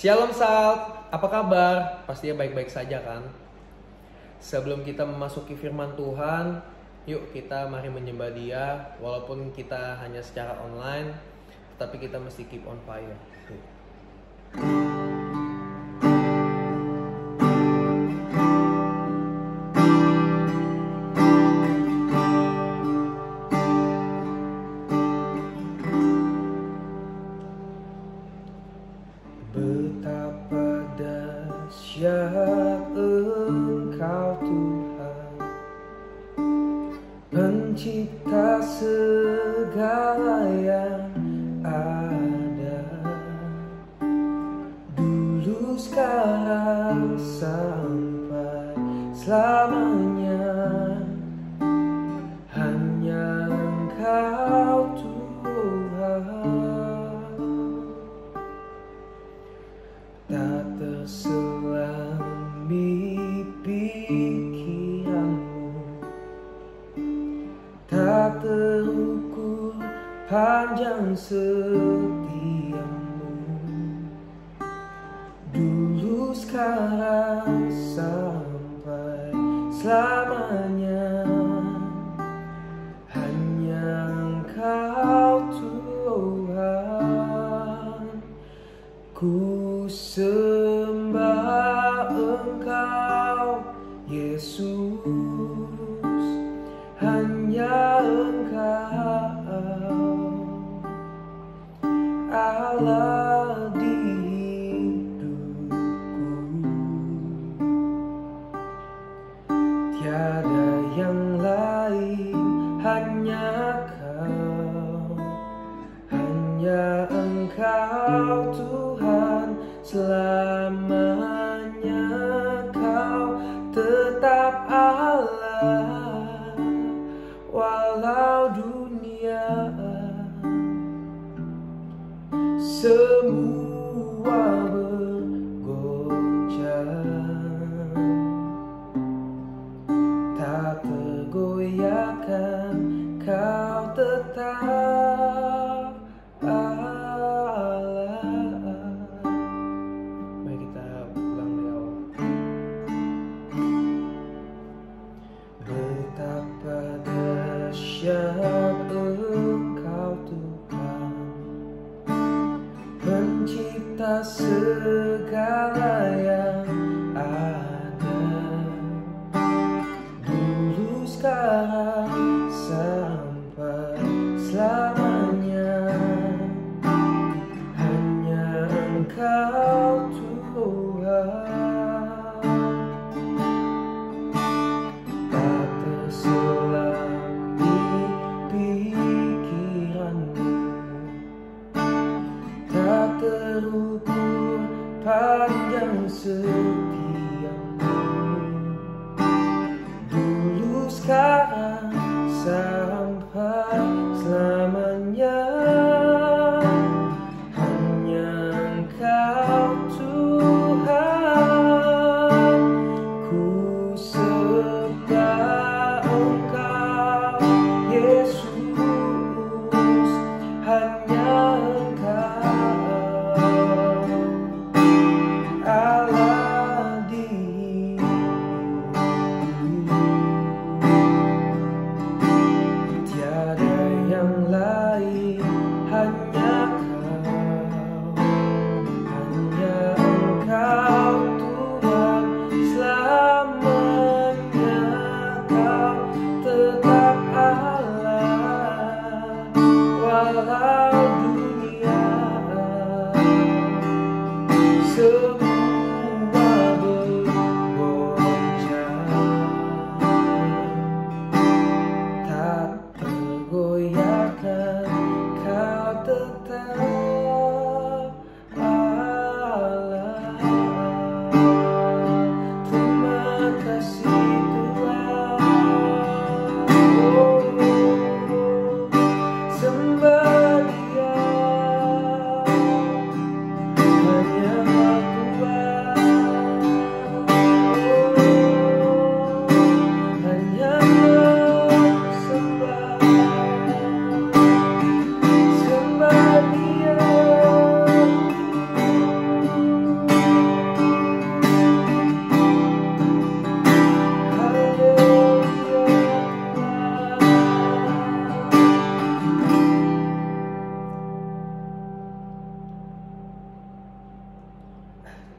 Shalom Salt, apa kabar? Pastinya baik-baik saja kan? Sebelum kita memasuki firman Tuhan, yuk kita mari menyembah Dia. Walaupun kita hanya secara online, tetapi kita mesti keep on fire. Betapa dahsyat Engkau Tuhan, Pencipta segala yang ada, dulu, sekarang, sampai selamanya. Hanya Engkau Tuhan, tak terselami pikiranmu, tak terukur panjang setiamu, dulu, sekarang, sampai selamanya. Hanya Engkau Tuhan, ku sembah Engkau Yesus, hanya Engkau Allah di hidupku. Tiada yang lain, hanya Kau, hanya Engkau Tuhan. Selamanya Kau tetap Allah, walau dunia semua bergoncang, tak tergoyahkan Kau tetap Allah. Mari kita ulang dari awal. Betapa dahsyat Engkau Tuhan, Pencipta segala yang ada, dulu, sekarang, sampai selamanya. Hanya Engkau Tuhan, tak terselami pikiranmu, tak terukur panjang setiamu, dulu, sekarang, sampai selamanya. Hanya Engkau Tuhan, ku sembah Engkau Yesus, hanya Engkau Allah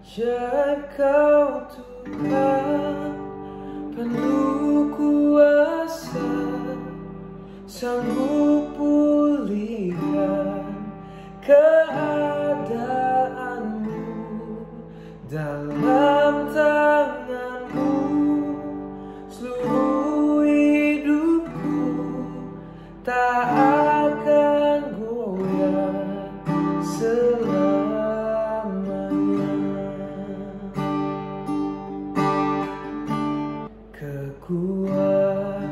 Kau Tuhan penuh kuasa, sanggup pulihkan keadaanmu, dalam tanganmu seluruh hidupku tak akan goyah selamanya. Kekuatan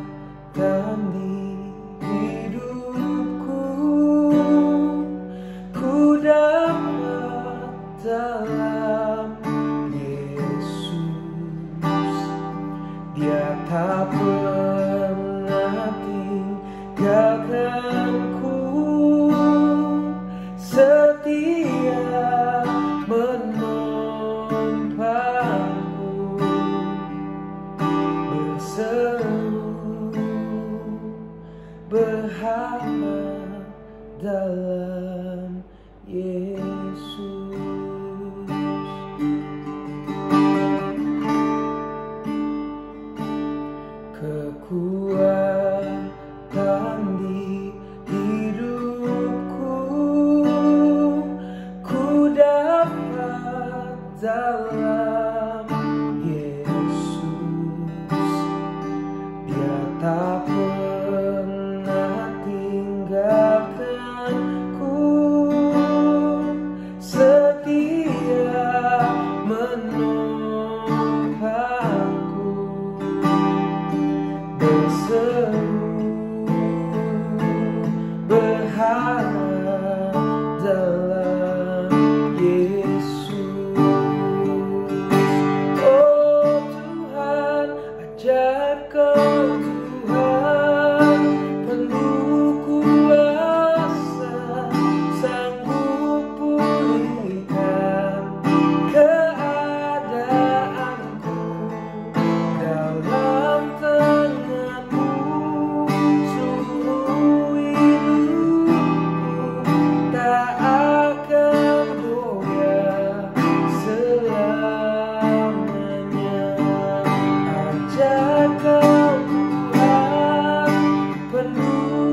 di hidupku ku dapat dalam Yesus. Dia tak pernah tinggalkanku, setia menompa berharap dalam Yesus. Kekuatan di hidupku ku dapat dalam Yesus. Dia tak pernah tinggalkanku, setia menompaku, berseru berharap dalam Yesus. Oh Tuhan, ajar Kau Tuhan penuh kuasa, sanggup pulihkan keadaanku, dalam tanganmu seluruh hidupku tak akan goyah selamanya. Ajar Kau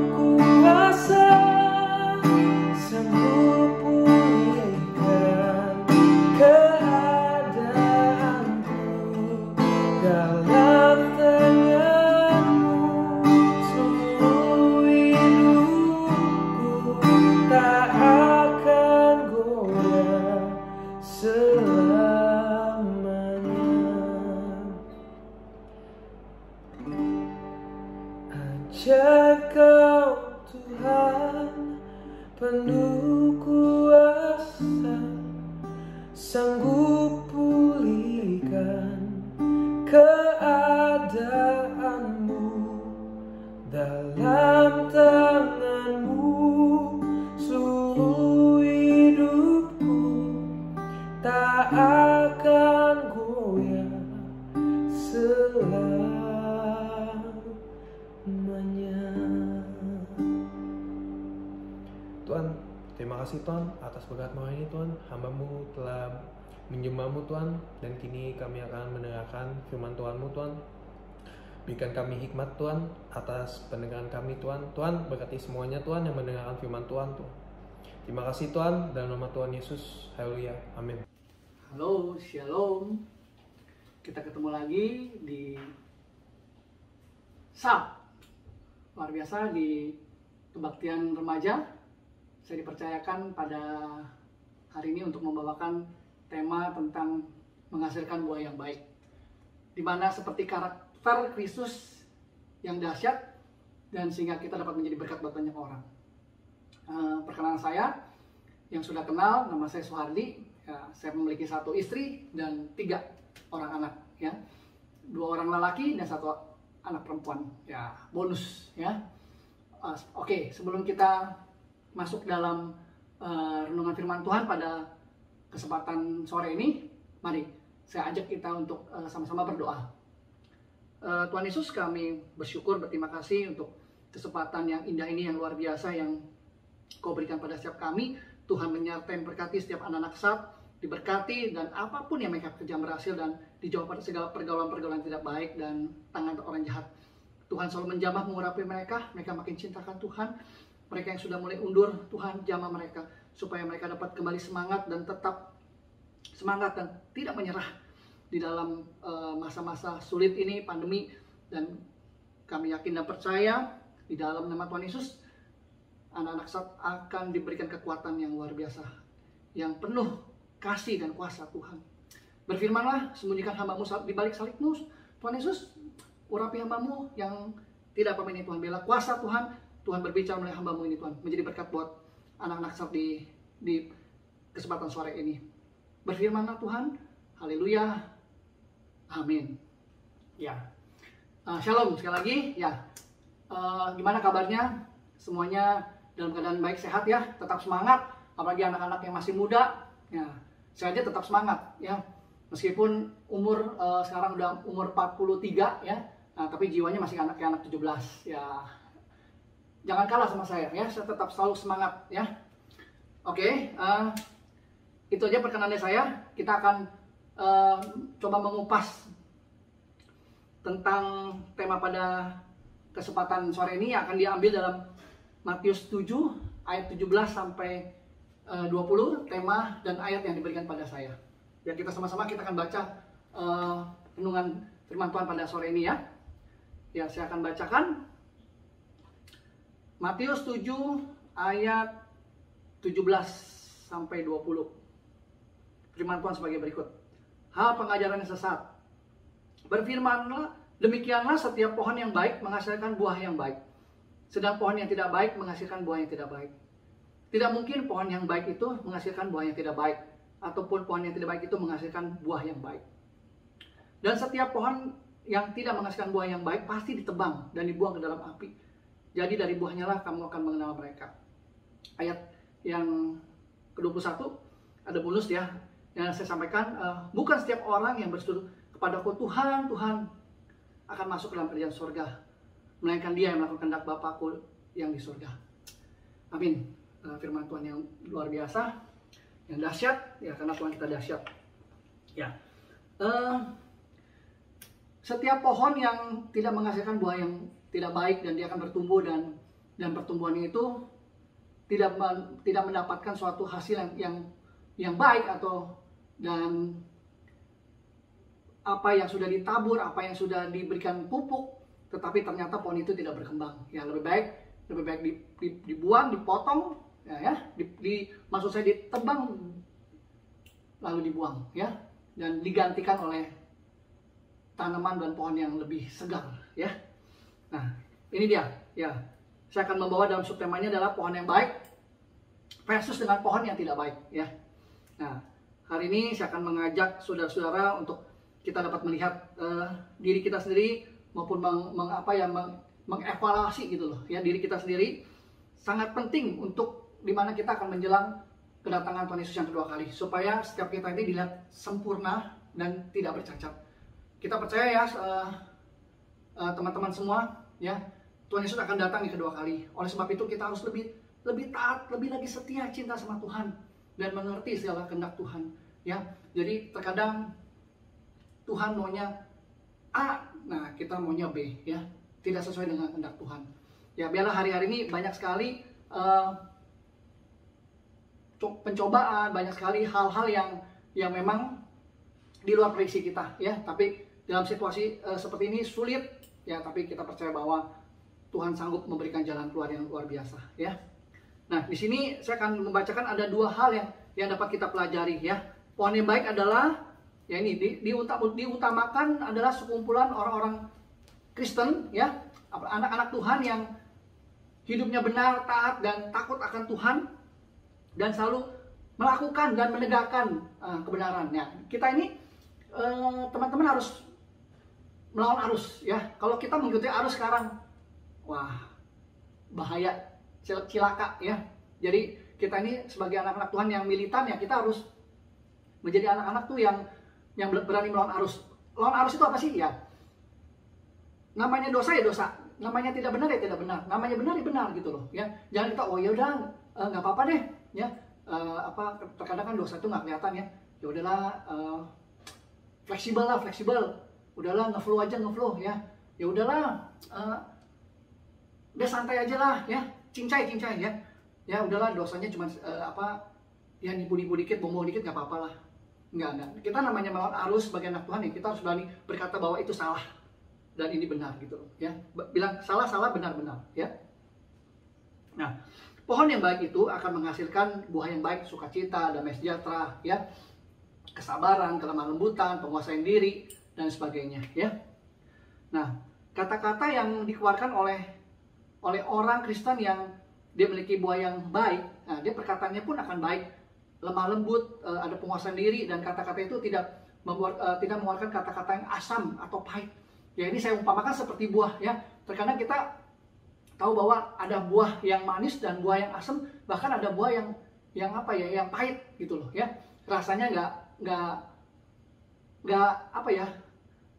Tuhan penuh kuasa, sanggup pulihkan keadaanku, dalam tanganmu seluruh hidupku tak akan goyah selamanya. Ajar Kau Tuhan penuh kuasa, sanggup pulihkan keadaanmu, dalam tanganmu seluruh hidupku tak akan goyah selamanya. Tuhan, terima kasih Tuhan atas berkat malam ini Tuhan. Hamba-Mu telah menyembah-Mu Tuhan, dan kini kami akan mendengarkan firman Tuhan-Mu Tuhan. Berikan kami hikmat Tuhan atas pendengaran kami Tuhan. Tuhan berkati semuanya Tuhan yang mendengarkan firman Tuhan Tuhan. Terima kasih Tuhan, dalam nama Tuhan Yesus. Haleluya. Amin. Halo, Shalom. Kita ketemu lagi di SAP. Luar biasa di kebaktian remaja. Saya dipercayakan pada hari ini untuk membawakan tema tentang menghasilkan buah yang baik, di mana seperti karakter Kristus yang dahsyat, dan sehingga kita dapat menjadi berkat buat banyak orang. Perkenalan saya, yang sudah kenal, nama saya Suhardi. Saya memiliki 1 istri dan 3 orang anak, ya, 2 orang lelaki dan 1 anak perempuan, ya, bonus, ya. Oke, sebelum kita masuk dalam renungan firman Tuhan pada kesempatan sore ini, mari saya ajak kita untuk sama-sama berdoa. Tuhan Yesus, kami bersyukur, berterima kasih untuk kesempatan yang indah ini, yang luar biasa yang Kau berikan pada setiap kami. Tuhan menyertai berkati setiap anak-anak SAP diberkati, dan apapun yang mereka kerja berhasil, dan dijauh pada segala pergaulan-pergaulan tidak baik dan tangan orang jahat. Tuhan selalu menjamah mengurapi mereka makin cintakan Tuhan. Mereka yang sudah mulai undur, Tuhan jamah mereka supaya mereka dapat kembali semangat dan tetap semangat dan tidak menyerah di dalam masa-masa sulit ini, pandemi. Dan kami yakin dan percaya di dalam nama Tuhan Yesus, anak-anak Sat akan diberikan kekuatan yang luar biasa, yang penuh kasih dan kuasa Tuhan. Berfirmanlah, sembunyikan hamba-Mu di balik salib-Mu, Tuhan Yesus. Urapi hamba-Mu yang tidak apa ini, Tuhan. Bila kuasa Tuhan, Tuhan berbicara melalui hamba-Mu ini, Tuhan. Menjadi berkat buat anak-anak Sat di kesempatan sore ini. Berfirmanlah Tuhan. Haleluya. Amin. Ya. Shalom sekali lagi. Ya. Gimana kabarnya? Semuanya dalam keadaan baik, sehat ya. Tetap semangat. Apalagi anak-anak yang masih muda. Ya. Saya aja tetap semangat ya. Meskipun umur sekarang udah umur 43 ya. Tapi jiwanya masih kayak anak 17 ya. Jangan kalah sama saya ya. Saya tetap selalu semangat ya. Oke, itu aja perkenalan saya. Kita akan coba mengupas tentang tema pada kesempatan sore ini yang akan diambil dalam Matius 7 ayat 17 sampai 20, tema dan ayat yang diberikan pada saya. Ya, kita sama-sama kita akan baca renungan firman Tuhan pada sore ini ya. Ya, saya akan bacakan Matius 7 ayat 17 sampai 20. Firman Tuhan sebagai berikut. Hal pengajaran yang sesat. Berfirmanlah, demikianlah setiap pohon yang baik menghasilkan buah yang baik. Sedang pohon yang tidak baik menghasilkan buah yang tidak baik. Tidak mungkin pohon yang baik itu menghasilkan buah yang tidak baik, ataupun pohon yang tidak baik itu menghasilkan buah yang baik. Dan setiap pohon yang tidak menghasilkan buah yang baik pasti ditebang dan dibuang ke dalam api. Jadi dari buahnya lah kamu akan mengenal mereka. Ayat yang ke-21 ada bonus ya yang saya sampaikan. Bukan setiap orang yang berseru kepadaku Tuhan, Tuhan akan masuk ke dalam kerajaan surga, melainkan dia yang melakukan kehendak Bapakku yang di surga. Amin. Firman Tuhan yang luar biasa, yang dahsyat ya, karena Tuhan kita dahsyat ya. Setiap pohon yang tidak menghasilkan buah yang tidak baik dan dia akan bertumbuh, dan pertumbuhan itu tidak mendapatkan suatu hasil yang baik, atau dan apa yang sudah ditabur, apa yang sudah diberikan pupuk, tetapi ternyata pohon itu tidak berkembang. Ya, lebih baik dibuang, dipotong, maksud saya ditebang lalu dibuang ya, dan digantikan oleh tanaman dan pohon yang lebih segar ya. Nah, ini dia ya. Saya akan membawa dalam subtemanya adalah pohon yang baik versus dengan pohon yang tidak baik ya. Nah, hari ini saya akan mengajak saudara-saudara untuk kita dapat melihat diri kita sendiri, maupun mengevaluasi gitu loh ya, diri kita sendiri. Sangat penting untuk dimana kita akan menjelang kedatangan Tuhan Yesus yang kedua kali, supaya setiap kita ini dilihat sempurna dan tidak bercacat. Kita percaya ya teman-teman semua ya, Tuhan Yesus akan datang di kedua kali. Oleh sebab itu kita harus lebih taat, lebih lagi setia, cinta sama Tuhan, dan mengerti segala kehendak Tuhan ya. Jadi terkadang Tuhan maunya A, nah kita maunya B ya, tidak sesuai dengan kehendak Tuhan ya. Biarlah hari-hari ini banyak sekali pencobaan, banyak sekali hal-hal yang memang di luar prediksi kita ya. Tapi dalam situasi seperti ini sulit ya, tapi kita percaya bahwa Tuhan sanggup memberikan jalan keluar yang luar biasa ya. Nah, di sini saya akan membacakan ada dua hal yang dapat kita pelajari ya. Pohon yang baik adalah ya ini diutamakan adalah sekumpulan orang-orang Kristen ya, anak-anak Tuhan yang hidupnya benar, taat, dan takut akan Tuhan, dan selalu melakukan dan menegakkan kebenaran ya. Kita ini teman-teman harus melawan arus ya. Kalau kita mengikuti arus sekarang, wah bahaya, cilaka ya. Jadi kita ini sebagai anak-anak Tuhan yang militan ya, kita harus menjadi anak-anak tuh yang berani melawan arus. Lawan arus itu apa sih ya? Namanya dosa ya dosa, namanya tidak benar ya tidak benar, namanya benar ya benar gitu loh ya. Jangan kita oh ya udah nggak apa-apa deh ya. Terkadang kan dosa itu nggak kelihatan ya. ya udahlah, fleksibel lah, fleksibel, udahlah ngeflow aja, ngeflow ya, ya udahlah, udah santai aja lah ya, cincai ya, ya udahlah dosanya cuma ya nipu dikit, bohong dikit nggak apa-apa lah. Enggak, kita namanya melawan arus sebagai anak Tuhan ya, kita harus berani berkata bahwa itu salah dan ini benar gitu ya, bilang salah benar ya. Nah, pohon yang baik itu akan menghasilkan buah yang baik, sukacita, damai sejahtera ya, kesabaran, kelemah lembutan, penguasaan diri dan sebagainya ya. Nah, kata-kata yang dikeluarkan oleh orang Kristen yang dia memiliki buah yang baik, nah dia perkataannya pun akan baik, lemah lembut, ada penguasaan diri, dan kata-kata itu tidak mengeluarkan kata-kata yang asam atau pahit. Ya, ini saya umpamakan seperti buah ya. Terkadang kita tahu bahwa ada buah yang manis dan buah yang asam, bahkan ada buah yang pahit gitu loh ya. Rasanya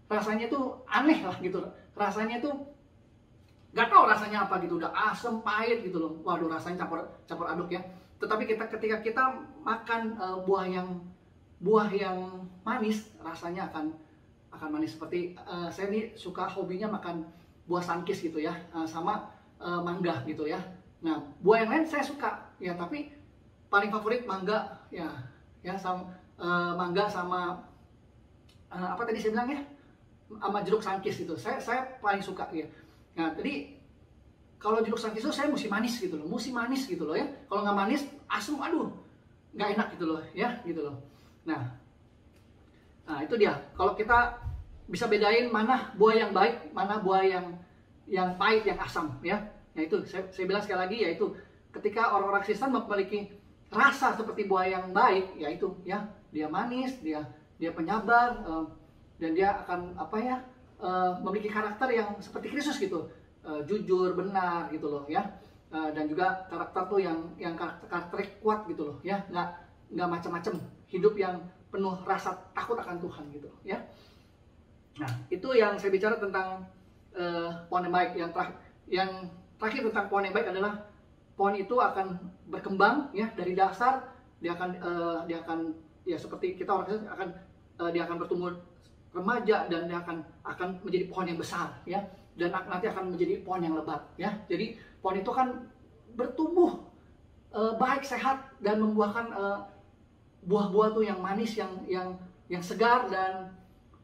rasanya itu aneh lah gitu. Rasanya itu nggak tahu rasanya apa gitu, udah asam pahit gitu loh. Waduh, rasanya campur aduk ya. Tetapi ketika kita makan buah yang manis, rasanya akan manis. Seperti saya nih suka hobinya makan buah sangkis gitu ya, sama mangga gitu ya. Nah, buah yang lain saya suka ya, tapi paling favorit mangga ya sama mangga sama apa tadi saya bilang ya, sama jeruk sangkis gitu. Saya paling suka ya. Nah, jadi kalau jeruk sangkis itu saya mesti manis gitu loh ya. Kalau nggak manis, asam, aduh, nggak enak gitu loh ya, gitu loh. Nah itu dia. Kalau kita bisa bedain mana buah yang baik, mana buah yang pahit, yang asam ya. Nah itu saya bilang sekali lagi, yaitu ketika orang-orang Kristen memiliki rasa seperti buah yang baik, yaitu ya dia manis, dia penyabar, dan dia akan memiliki karakter yang seperti Kristus gitu. Jujur, benar gitu loh ya, dan juga karakter tuh yang karakter kuat gitu loh ya, nggak macam-macam, hidup yang penuh rasa takut akan Tuhan gitu ya. Nah, itu yang saya bicara tentang pohon yang baik. Yang terakhir tentang pohon yang baik adalah pohon itu akan berkembang ya, dari dasar dia akan ya seperti kita orang akan dia akan bertumbuh remaja, dan dia akan menjadi pohon yang besar ya, dan nanti akan menjadi pohon yang lebat ya. Jadi pohon itu kan bertumbuh baik, sehat, dan membuahkan buah-buah tuh yang manis, yang segar, dan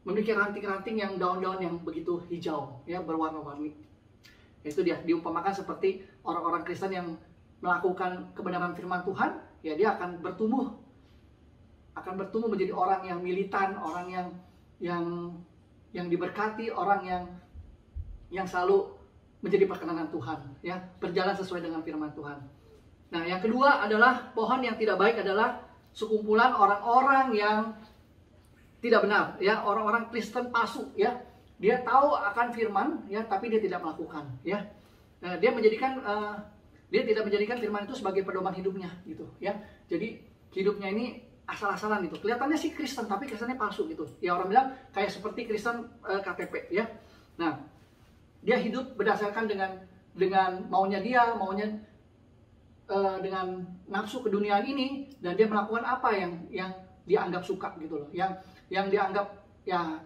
memiliki ranting-ranting yang daun-daun yang begitu hijau ya, berwarna-warni. Itu dia, diumpamakan seperti orang-orang Kristen yang melakukan kebenaran firman Tuhan ya, dia akan bertumbuh menjadi orang yang militan, orang yang diberkati, orang yang selalu menjadi perkenan Tuhan ya, berjalan sesuai dengan firman Tuhan. Nah, yang kedua adalah pohon yang tidak baik adalah sekumpulan orang-orang yang tidak benar ya, orang-orang Kristen palsu ya. Dia tahu akan firman ya, tapi dia tidak melakukan ya. Nah, dia tidak menjadikan firman itu sebagai pedoman hidupnya gitu ya. Jadi hidupnya ini asal-asalan gitu. Kelihatannya sih Kristen, tapi Kristennya palsu gitu. Ya, orang bilang kayak seperti Kristen KTP ya. Nah, dia hidup berdasarkan dengan maunya dia, dengan nafsu keduniaan ini, dan dia melakukan apa yang dia anggap suka gitu loh. Yang dia anggap ya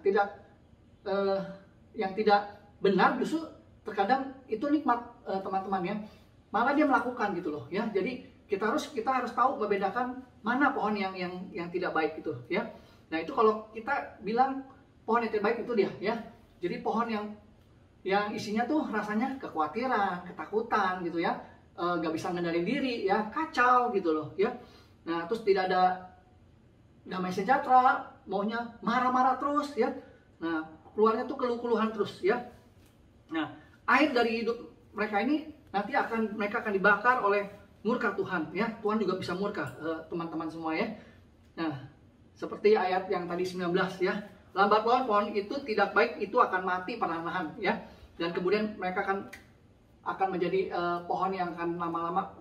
yang tidak benar, justru terkadang itu nikmat teman-teman ya. Malah dia melakukan gitu loh ya. Jadi kita harus tahu membedakan mana pohon yang tidak baik gitu ya. Nah, itu kalau kita bilang pohon yang tidak baik itu dia ya. Jadi pohon yang isinya tuh rasanya kekhawatiran, ketakutan gitu ya, nggak bisa ngendalin diri ya, kacau gitu loh ya. Nah, terus tidak ada damai sejahtera, maunya marah-marah terus ya. Nah, keluarnya tuh keluh-keluhan terus ya. Nah, akhir dari hidup mereka ini nanti mereka akan dibakar oleh murka Tuhan ya. Tuhan juga bisa murka teman-teman semua ya. Nah, seperti ayat yang tadi 19 ya. Lambat laun pohon itu tidak baik itu akan mati perlahan-lahan ya. Dan kemudian mereka akan menjadi pohon yang akan lama-lama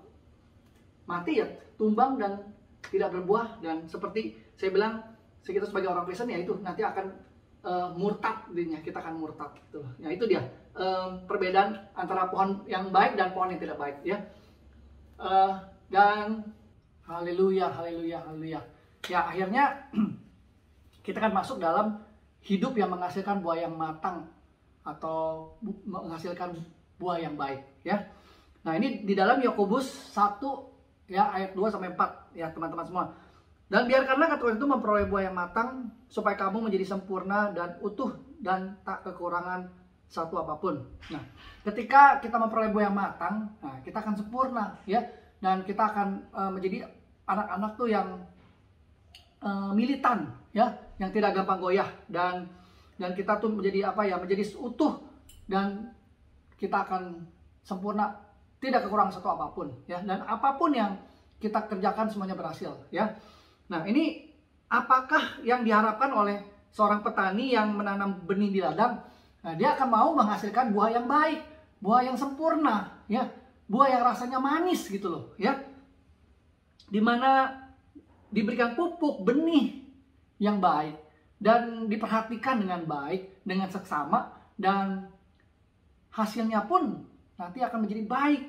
mati ya, tumbang dan tidak berbuah. Dan seperti saya bilang, kita sebagai orang Kristen ya, itu nanti akan murtad dirinya, kita akan murtad gitu. Nah, itu dia perbedaan antara pohon yang baik dan pohon yang tidak baik ya. Dan haleluya. Ya, akhirnya kita kan masuk dalam hidup yang menghasilkan buah yang matang atau menghasilkan buah yang baik, ya. Nah, ini di dalam Yakobus 1 ya ayat 2 sampai 4 ya teman-teman semua. Dan biarkanlah kata Tuhan itu memperoleh buah yang matang supaya kamu menjadi sempurna dan utuh dan tak kekurangan satu apapun. Nah, ketika kita memperoleh buah yang matang, nah kita akan sempurna ya, dan kita akan menjadi anak-anak tuh yang militan ya, yang tidak gampang goyah, dan kita tuh menjadi apa ya, menjadi utuh, dan kita akan sempurna, tidak kekurangan satu apapun ya, dan apapun yang kita kerjakan semuanya berhasil ya. Nah, ini apakah yang diharapkan oleh seorang petani yang menanam benih di ladang? Nah, dia akan mau menghasilkan buah yang baik, buah yang sempurna ya, buah yang rasanya manis gitu loh ya, dimana diberikan pupuk benih yang baik dan diperhatikan dengan baik, dengan seksama, dan hasilnya pun nanti akan menjadi baik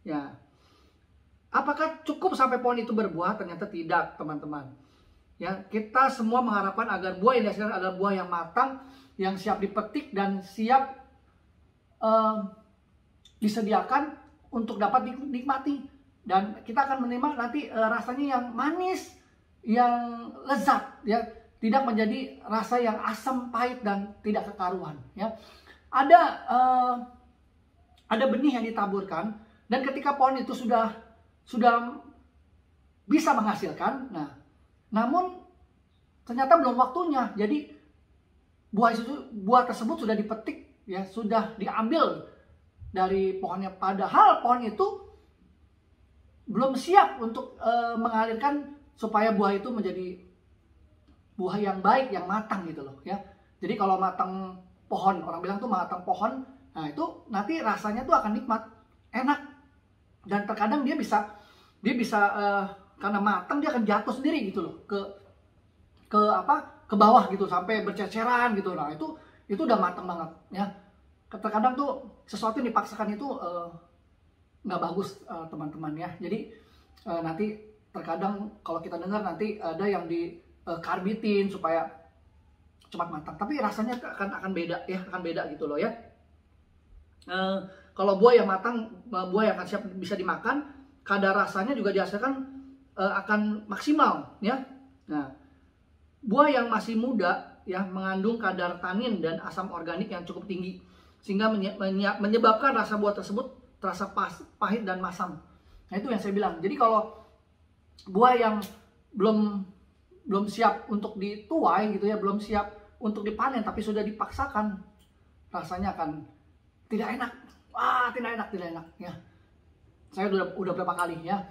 ya. Apakah cukup sampai pohon itu berbuah? Ternyata tidak, teman-teman ya. Kita semua mengharapkan agar buah yang dihasilkan adalah buah yang matang, yang siap dipetik dan siap disediakan untuk dapat dinikmati. Dan kita akan menerima nanti rasanya yang manis, yang lezat ya, tidak menjadi rasa yang asam, pahit, dan tidak kekaruan ya. Ada benih yang ditaburkan, dan ketika pohon itu sudah bisa menghasilkan, nah namun ternyata belum waktunya. Jadi buah tersebut sudah dipetik ya, sudah diambil dari pohonnya, padahal pohon itu belum siap untuk mengalirkan supaya buah itu menjadi buah yang baik, yang matang gitu loh ya. Jadi kalau matang pohon, orang bilang tuh matang pohon, nah itu nanti rasanya tuh akan nikmat, enak, dan terkadang dia bisa karena matang dia akan jatuh sendiri gitu loh ke bawah gitu, sampai berceceran gitu. Nah itu udah matang banget ya. Terkadang tuh sesuatu yang dipaksakan itu nggak bagus teman-teman ya. Jadi nanti terkadang kalau kita dengar nanti ada yang dikarbitin supaya cepat matang, tapi rasanya akan beda ya, akan beda gitu loh ya. Kalau buah yang matang, buah yang akan siap bisa dimakan, kadar rasanya juga dihasilkan akan maksimal ya. Nah, buah yang masih muda ya mengandung kadar tanin dan asam organik yang cukup tinggi, sehingga menyebabkan rasa buah tersebut terasa pahit dan masam. Nah, itu yang saya bilang. Jadi kalau buah yang belum siap untuk dituai gitu ya, belum siap untuk dipanen, tapi sudah dipaksakan, rasanya akan tidak enak. Tidak enak ya. Saya udah berapa kali ya,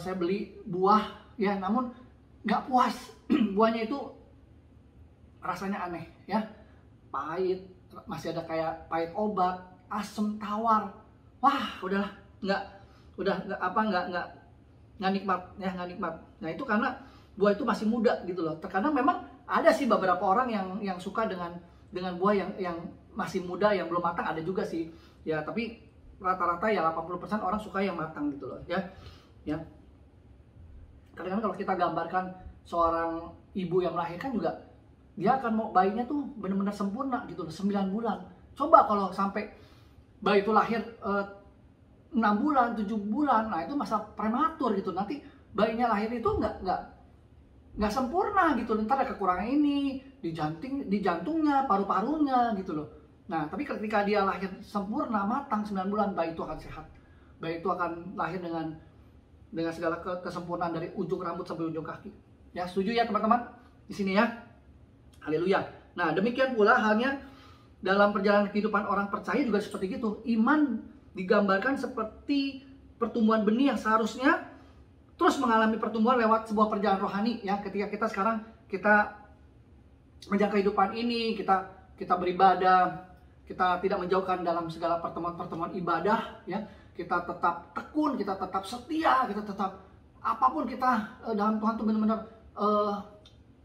saya beli buah ya, namun nggak puas. Buahnya itu rasanya aneh ya, pahit, masih ada kayak pahit obat, asam, tawar. Wah, udahlah, nggak nikmat ya, nggak nikmat. Nah, itu karena buah itu masih muda gitu loh. Terkadang memang ada sih beberapa orang yang suka dengan buah yang masih muda, yang belum matang, ada juga sih ya, tapi rata-rata ya 80% orang suka yang matang gitu loh ya. Kadang-kadang kalau kita gambarkan seorang ibu yang melahirkan juga, dia akan mau bayinya tuh benar-benar sempurna gitu loh, 9 bulan. Coba kalau sampai bayi itu lahir 6 bulan, 7 bulan, nah itu masa prematur gitu. Nanti bayinya lahir itu nggak sempurna gitu. Ntar ada kekurangan ini di jantungnya, paru-parunya gitu loh. Nah, tapi ketika dia lahir sempurna, matang 9 bulan, bayi itu akan sehat. Bayi itu akan lahir dengan segala kesempurnaan dari ujung rambut sampai ujung kaki. Ya, setuju ya teman-teman di sini ya. Haleluya. Nah, demikian pula halnya dalam perjalanan kehidupan orang percaya juga seperti gitu. Iman digambarkan seperti pertumbuhan benih yang seharusnya terus mengalami pertumbuhan lewat sebuah perjalanan rohani ya. Ketika kita sekarang menjaga kehidupan ini, kita beribadah, kita tidak menjauhkan dalam segala pertemuan-pertemuan ibadah ya. Kita tetap tekun, kita tetap setia, kita tetap apapun kita dalam Tuhan tuh benar-benar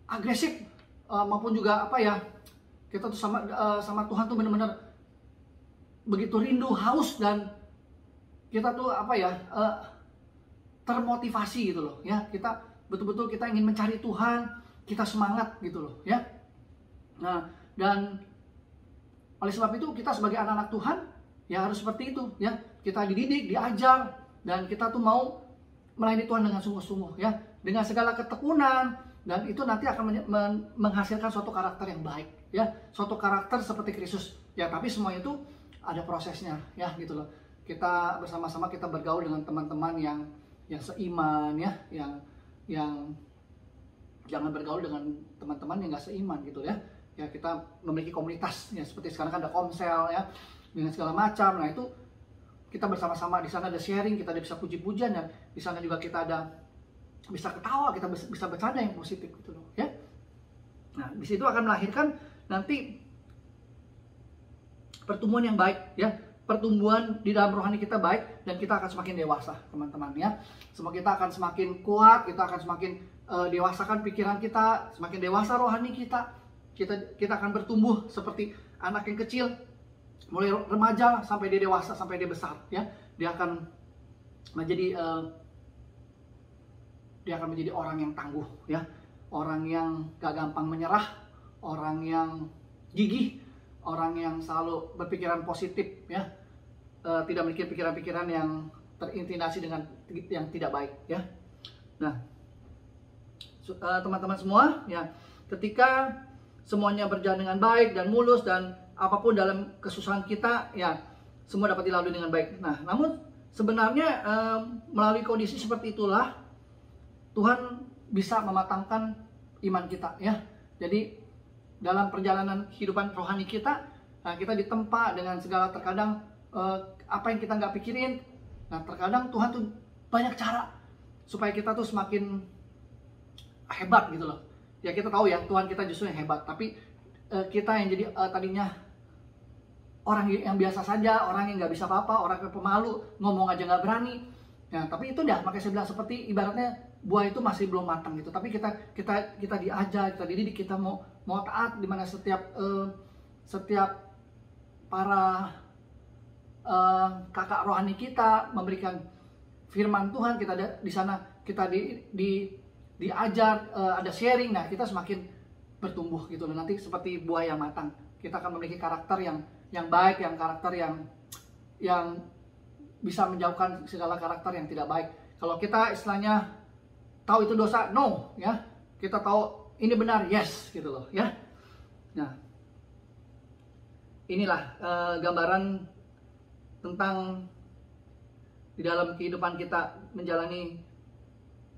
agresif, maupun juga apa ya, kita tuh sama Tuhan tuh benar-benar begitu rindu, haus, dan kita tuh apa ya, termotivasi gitu loh ya. Kita betul-betul kita ingin mencari Tuhan, kita semangat gitu loh ya. Nah, dan oleh sebab itu kita sebagai anak-anak Tuhan ya harus seperti itu ya. Kita dididik, diajar, dan kita tuh mau melayani Tuhan dengan sungguh-sungguh ya, dengan segala ketekunan, dan itu nanti akan menghasilkan suatu karakter yang baik ya, suatu karakter seperti Kristus ya. Tapi semua itu ada prosesnya ya gitu loh. Kita bersama-sama kita bergaul dengan teman-teman yang seiman ya, yang jangan bergaul dengan teman-teman yang nggak seiman gitu ya. Ya kita memiliki komunitas ya, seperti sekarang kan ada Komsel ya, dengan segala macam. Nah itu kita bersama-sama di sana ada sharing, kita ada bisa puji-pujian, dan di sana juga kita ada bisa ketawa, kita bisa bercanda yang positif gitu loh ya. Nah di situ akan melahirkan nanti pertumbuhan yang baik ya, pertumbuhan di dalam rohani kita baik, dan kita akan semakin dewasa teman-teman ya. Semua kita akan semakin kuat, kita akan semakin dewasakan pikiran kita, semakin dewasa rohani kita. Kita akan bertumbuh seperti anak yang kecil, mulai remaja sampai dia dewasa, sampai dia besar ya. Dia akan menjadi orang yang tangguh ya, orang yang gak gampang menyerah, orang yang gigih, orang yang selalu berpikiran positif ya, tidak memiliki pikiran-pikiran yang terintimidasi dengan yang tidak baik ya. Nah teman-teman semua ya, ketika semuanya berjalan dengan baik dan mulus, dan apapun dalam kesusahan kita ya, semua dapat dilalui dengan baik. Nah namun sebenarnya melalui kondisi seperti itulah Tuhan bisa mematangkan iman kita ya. Jadi dalam perjalanan kehidupan rohani kita, kita ditempa dengan segala terkadang apa yang kita nggak pikirin. Nah terkadang Tuhan tuh banyak cara supaya kita tuh semakin hebat gitu loh ya. Kita tahu ya Tuhan kita justru yang hebat, tapi kita yang jadi tadinya orang yang biasa saja, orang yang nggak bisa apa-apa, orang yang pemalu, ngomong aja nggak berani ya. Tapi itu dah, makanya saya bilang seperti ibaratnya buah itu masih belum matang gitu, tapi kita diajar, kita dididik, kita mau taat, dimana setiap para kakak rohani kita memberikan firman Tuhan, kita di sana kita diajar, ada sharing. Nah kita semakin bertumbuh gitu loh, nanti seperti buah yang matang. Kita akan memiliki karakter yang baik, yang karakter yang bisa menjauhkan segala karakter yang tidak baik. Kalau kita istilahnya tahu itu dosa, no ya, kita tahu ini benar, yes gitu loh ya. Nah inilah gambaran tentang di dalam kehidupan kita menjalani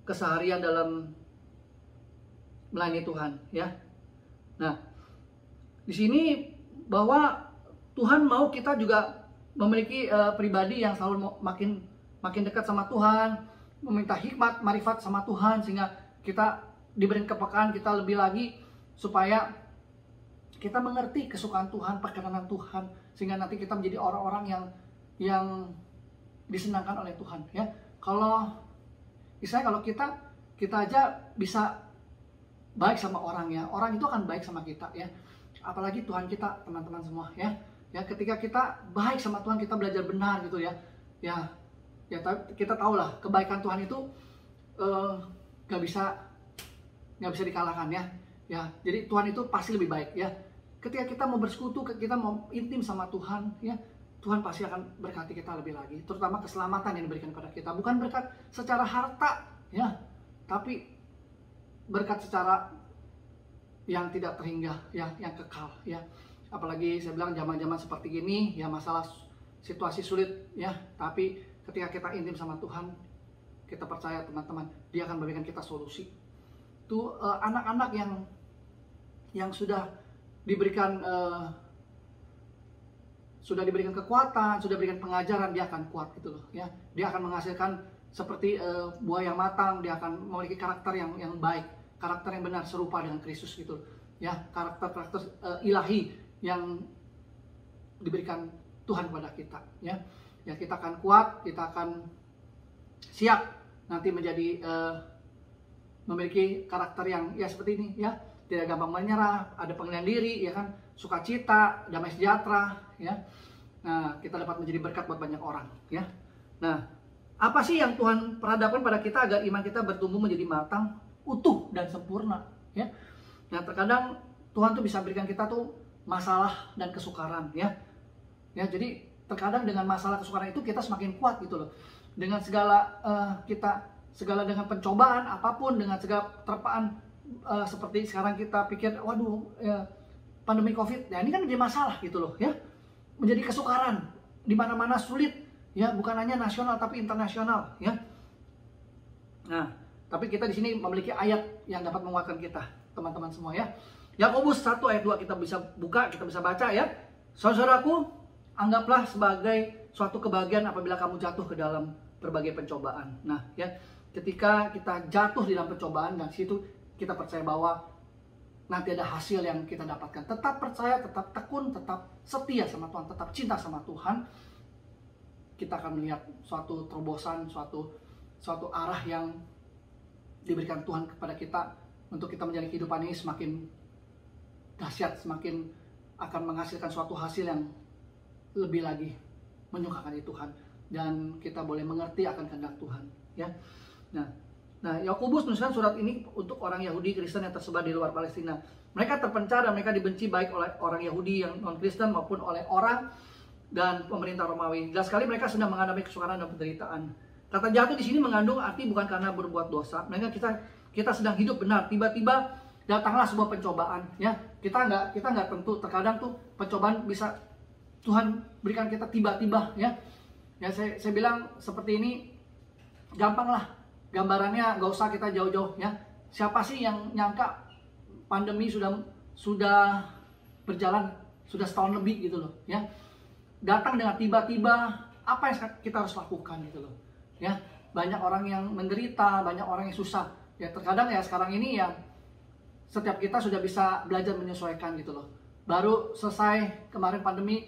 keseharian dalam melayani Tuhan ya. Nah di sini bahwa Tuhan mau kita juga memiliki pribadi yang selalu makin dekat sama Tuhan, meminta hikmat, marifat sama Tuhan, sehingga kita diberi kepekaan kita lebih lagi supaya kita mengerti kesukaan Tuhan, perkenanan Tuhan, sehingga nanti kita menjadi orang-orang yang disenangkan oleh Tuhan ya. Kalau misalnya kalau kita aja bisa baik sama orang ya, orang itu akan baik sama kita ya. Apalagi Tuhan kita, teman-teman semua ya. Ya ketika kita baik sama Tuhan, kita belajar benar gitu ya. Ya kita tahu lah kebaikan Tuhan itu nggak bisa dikalahkan ya. Ya jadi Tuhan itu pasti lebih baik ya. Ketika kita mau bersekutu, kita mau intim sama Tuhan ya, Tuhan pasti akan berkati kita lebih lagi, terutama keselamatan yang diberikan kepada kita. Bukan berkat secara harta ya, tapi berkat secara yang tidak terhingga ya, yang kekal ya. Apalagi saya bilang zaman-zaman seperti ini ya, masalah situasi sulit ya, tapi ketika kita intim sama Tuhan, kita percaya teman-teman, Dia akan memberikan kita solusi. Tuh anak-anak yang sudah diberikan kekuatan, sudah diberikan pengajaran, dia akan kuat gitu loh ya. Dia akan menghasilkan seperti buah yang matang, dia akan memiliki karakter yang baik, karakter yang benar serupa dengan Kristus gitu ya. Karakter ilahi yang diberikan Tuhan kepada kita ya. Ya kita akan kuat, kita akan siap nanti menjadi memiliki karakter yang ya seperti ini ya. Tidak gampang menyerah, ada pengendalian diri ya kan, sukacita, damai sejahtera ya. Nah, kita dapat menjadi berkat buat banyak orang ya. Nah, apa sih yang Tuhan perhadapkan pada kita agar iman kita bertumbuh menjadi matang, utuh dan sempurna ya. Nah, terkadang Tuhan tuh bisa berikan kita tuh masalah dan kesukaran, ya. Ya, jadi terkadang dengan masalah kesukaran itu kita semakin kuat gitu loh. Dengan segala segala dengan pencobaan apapun, dengan segala terpaan seperti sekarang kita pikir, waduh, ya, pandemi COVID, ya ini kan jadi masalah gitu loh, ya. Menjadi kesukaran, di mana-mana sulit, ya, bukan hanya nasional tapi internasional, ya. Nah, tapi kita di sini memiliki ayat yang dapat menguatkan kita, teman-teman semua, ya. Yakobus 1 ayat 2 kita bisa buka, kita bisa baca, ya. Saudaraku, anggaplah sebagai suatu kebahagiaan apabila kamu jatuh ke dalam berbagai pencobaan. Nah, ya, ketika kita jatuh di dalam pencobaan, dan situ kita percaya bahwa nanti ada hasil yang kita dapatkan. Tetap percaya, tetap tekun, tetap setia sama Tuhan, tetap cinta sama Tuhan. Kita akan melihat suatu terobosan, suatu arah yang diberikan Tuhan kepada kita untuk kita menjalani kehidupan ini semakin dahsyat, semakin akan menghasilkan suatu hasil yang lebih lagi menyukakan Tuhan, dan kita boleh mengerti akan kehendak Tuhan, ya. Nah, Yakobus menuliskan surat ini untuk orang Yahudi Kristen yang tersebar di luar Palestina. Mereka terpencar dan mereka dibenci baik oleh orang Yahudi yang non-Kristen maupun oleh orang dan pemerintah Romawi. Jelas sekali mereka sedang menghadapi kesukaran dan penderitaan. Kata jatuh di sini mengandung arti bukan karena berbuat dosa. Mereka kita sedang hidup benar. Tiba-tiba datanglah sebuah pencobaan, ya. Kita nggak tentu, terkadang tuh pencobaan bisa Tuhan berikan kita tiba-tiba, ya. Ya, saya bilang seperti ini, gampang lah gambarannya, nggak usah kita jauh-jauh, ya. Siapa sih yang nyangka pandemi sudah berjalan sudah setahun lebih gitu loh, ya. Datang dengan tiba-tiba, apa yang kita harus lakukan gitu loh, ya. Banyak orang yang menderita, banyak orang yang susah, ya. Terkadang ya sekarang ini ya setiap kita sudah bisa belajar menyesuaikan gitu loh. Baru selesai kemarin pandemi,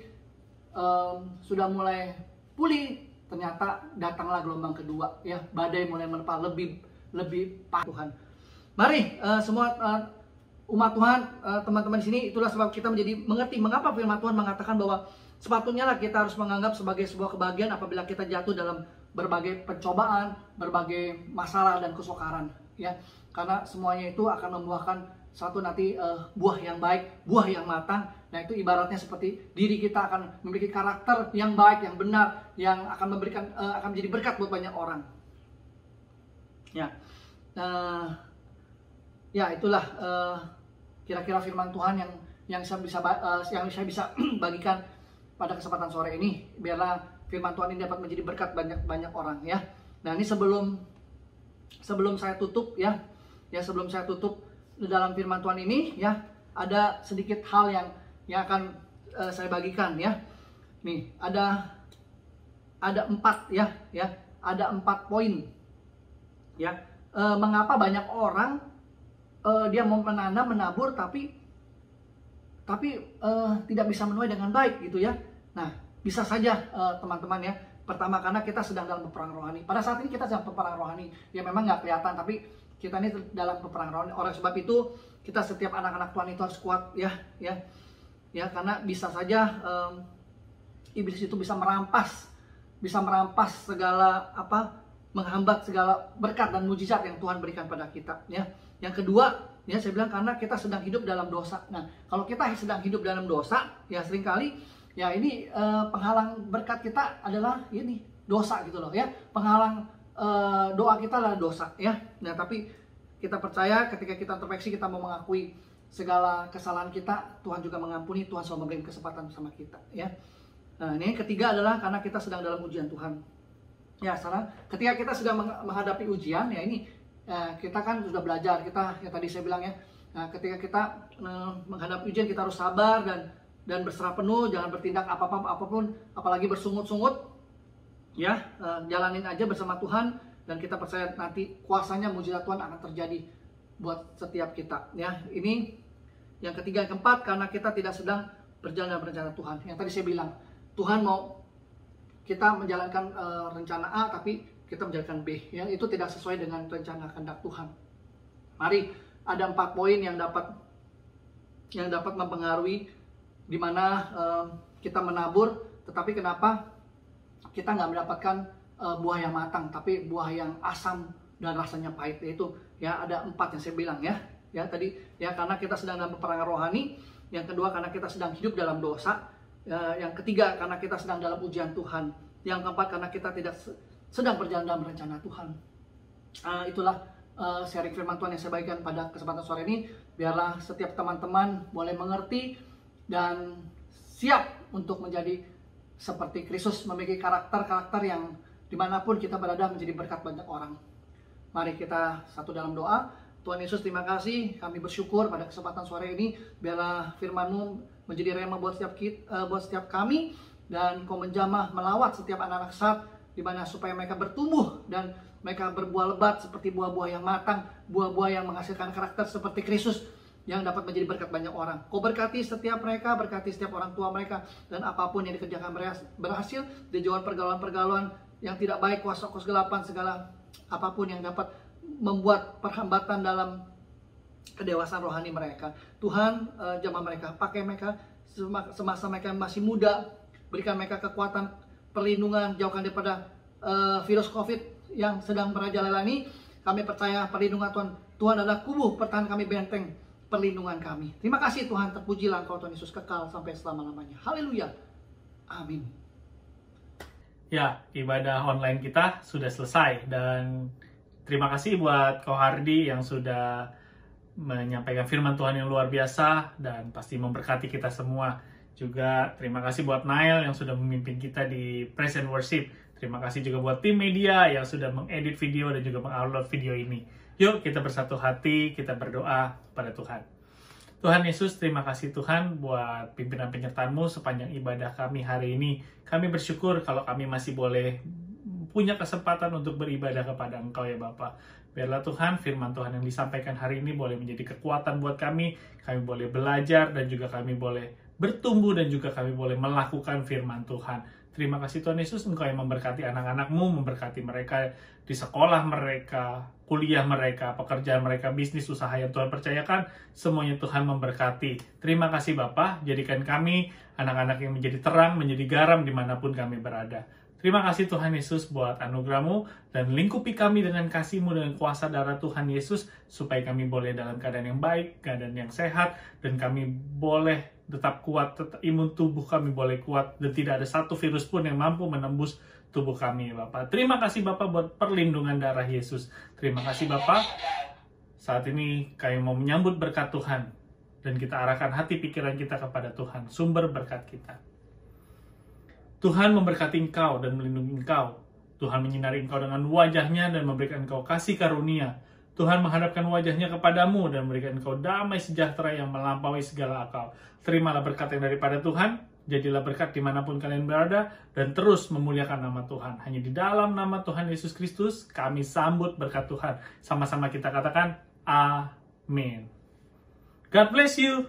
sudah mulai pulih, ternyata datanglah gelombang kedua, ya. Badai mulai menerpa lebih parah Tuhan. Mari semua umat Tuhan, teman-teman di sini, itulah sebab kita mengerti mengapa firman Tuhan mengatakan bahwa sepatutnya lah kita harus menganggap sebagai sebuah kebahagiaan apabila kita jatuh dalam berbagai pencobaan, berbagai masalah dan kesukaran, ya. Karena semuanya itu akan membuahkan satu nanti buah yang baik, buah yang matang. Nah, itu ibaratnya seperti diri kita akan memiliki karakter yang baik, yang benar, yang akan akan menjadi berkat buat banyak orang. Ya, ya itulah kira-kira firman Tuhan yang saya bisa bagikan pada kesempatan sore ini. Biarlah firman Tuhan ini dapat menjadi berkat banyak orang, ya. Nah, ini sebelum saya tutup, ya, sebelum saya tutup dalam firman Tuhan ini, ya, ada sedikit hal yang akan saya bagikan, ya. Nih, ada 4, ya, ada 4 poin, ya. Mengapa banyak orang dia mau menabur tapi tidak bisa menuai dengan baik gitu, ya. Nah, bisa saja teman-teman, ya. Pertama, karena kita sedang dalam peperangan rohani. Pada saat ini kita sedang peperangan rohani, ya memang nggak kelihatan, tapi kita ini dalam peperangan rohani. Oleh sebab itu, kita setiap anak-anak Tuhan itu harus kuat, ya, karena bisa saja iblis itu bisa merampas segala menghambat segala berkat dan mujizat yang Tuhan berikan pada kita, ya. Yang kedua, ya, saya bilang karena kita sedang hidup dalam dosa. Nah, kalau kita sedang hidup dalam dosa, ya seringkali ya ini penghalang berkat kita adalah ini dosa gitu loh, ya. Penghalang doa kita adalah dosa, ya. Nah, tapi kita percaya ketika kita introspeksi, kita mau mengakui segala kesalahan kita, Tuhan juga mengampuni, Tuhan selalu memberi kesempatan bersama kita, ya. Nah, ini yang ketiga adalah karena kita sedang dalam ujian Tuhan. Ya, sekarang ketika kita sedang menghadapi ujian, ya ini kita kan sudah belajar, kita yang tadi saya bilang, ya. Nah, ketika kita menghadapi ujian, kita harus sabar dan berserah penuh, jangan bertindak apapun, apalagi bersungut-sungut. Ya, jalanin aja bersama Tuhan, dan kita percaya nanti kuasanya mujizat Tuhan akan terjadi buat setiap kita, ya. Ini yang ketiga. Yang keempat, karena kita tidak sedang berjalan dalam rencana Tuhan. Yang tadi saya bilang, Tuhan mau kita menjalankan rencana A, tapi kita menjalankan B, ya. Itu tidak sesuai dengan rencana kehendak Tuhan. Mari, ada 4 poin yang dapat mempengaruhi di mana kita menabur, tetapi kenapa kita nggak mendapatkan buah yang matang, tapi buah yang asam dan rasanya pahit. Yaitu, ya, ada 4 yang saya bilang, ya. Ya tadi ya, karena kita sedang dalam peperangan rohani. Yang kedua, karena kita sedang hidup dalam dosa. Yang ketiga, karena kita sedang dalam ujian Tuhan. Yang keempat, karena kita tidak sedang berjalan dalam rencana Tuhan. Itulah sharing firman Tuhan yang saya bagikan pada kesempatan sore ini. Biarlah setiap teman-teman boleh mengerti dan siap untuk menjadi seperti Kristus, memiliki karakter-karakter yang dimanapun kita berada menjadi berkat banyak orang. Mari kita satu dalam doa. Tuhan Yesus, terima kasih, kami bersyukur pada kesempatan sore ini. Biarlah firman-Mu menjadi rema buat setiap kami, dan Kau menjamah melawat setiap anak-anak saat, di mana supaya mereka bertumbuh dan mereka berbuah lebat seperti buah-buah yang matang, buah-buah yang menghasilkan karakter seperti Kristus yang dapat menjadi berkat banyak orang. Kau berkati setiap mereka, berkati setiap orang tua mereka, dan apapun yang dikerjakan berhasil, dijauhkan pergaulan-pergaulan yang tidak baik, kuasa kegelapan, segala apapun yang dapat membuat perhambatan dalam kedewasaan rohani mereka. Tuhan, jamah mereka, pakai mereka semasa mereka masih muda, berikan mereka kekuatan, perlindungan, jauhkan daripada virus COVID yang sedang merajalela ini. Kami percaya perlindungan Tuhan. Tuhan adalah kubu pertahanan kami, benteng perlindungan kami. Terima kasih Tuhan, terpujilah Engkau Tuhan Yesus, kekal sampai selama-lamanya. Haleluya. Amin. Ya, ibadah online kita sudah selesai, dan terima kasih buat Ko Hardy yang sudah menyampaikan firman Tuhan yang luar biasa dan pasti memberkati kita semua. Juga terima kasih buat Nail yang sudah memimpin kita di Praise and Worship. Terima kasih juga buat tim media yang sudah mengedit video dan juga mengupload video ini. Yuk kita bersatu hati, kita berdoa pada Tuhan. Tuhan Yesus, terima kasih Tuhan buat pimpinan penyertaan-Mu sepanjang ibadah kami hari ini. Kami bersyukur kalau kami masih boleh punya kesempatan untuk beribadah kepada Engkau ya Bapa. Biarlah Tuhan, firman Tuhan yang disampaikan hari ini boleh menjadi kekuatan buat kami boleh belajar, dan juga kami boleh bertumbuh, dan juga kami boleh melakukan firman Tuhan. Terima kasih Tuhan Yesus, Engkau yang memberkati anak-anak-Mu, memberkati mereka di sekolah mereka, kuliah mereka, pekerjaan mereka, bisnis, usaha yang Tuhan percayakan, semuanya Tuhan memberkati. Terima kasih Bapa, jadikan kami anak-anak yang menjadi terang, menjadi garam dimanapun kami berada. Terima kasih Tuhan Yesus buat anugerah-Mu, dan lingkupi kami dengan kasih-Mu, dengan kuasa darah Tuhan Yesus, supaya kami boleh dalam keadaan yang baik, keadaan yang sehat, dan kami boleh tetap kuat, imun tubuh kami boleh kuat, dan tidak ada satu virus pun yang mampu menembus tubuh kami Bapak. Terima kasih Bapak buat perlindungan darah Yesus. Terima kasih Bapak. Saat ini kami mau menyambut berkat Tuhan, dan kita arahkan hati pikiran kita kepada Tuhan, sumber berkat kita. Tuhan memberkati engkau dan melindungi engkau. Tuhan menyinari engkau dengan wajah-Nya dan memberikan engkau kasih karunia. Tuhan menghadapkan wajah-Nya kepadamu dan memberikan engkau damai sejahtera yang melampaui segala akal. Terimalah berkat yang daripada Tuhan. Jadilah berkat dimanapun kalian berada, dan terus memuliakan nama Tuhan. Hanya di dalam nama Tuhan Yesus Kristus kami sambut berkat Tuhan. Sama-sama kita katakan amin. God bless you.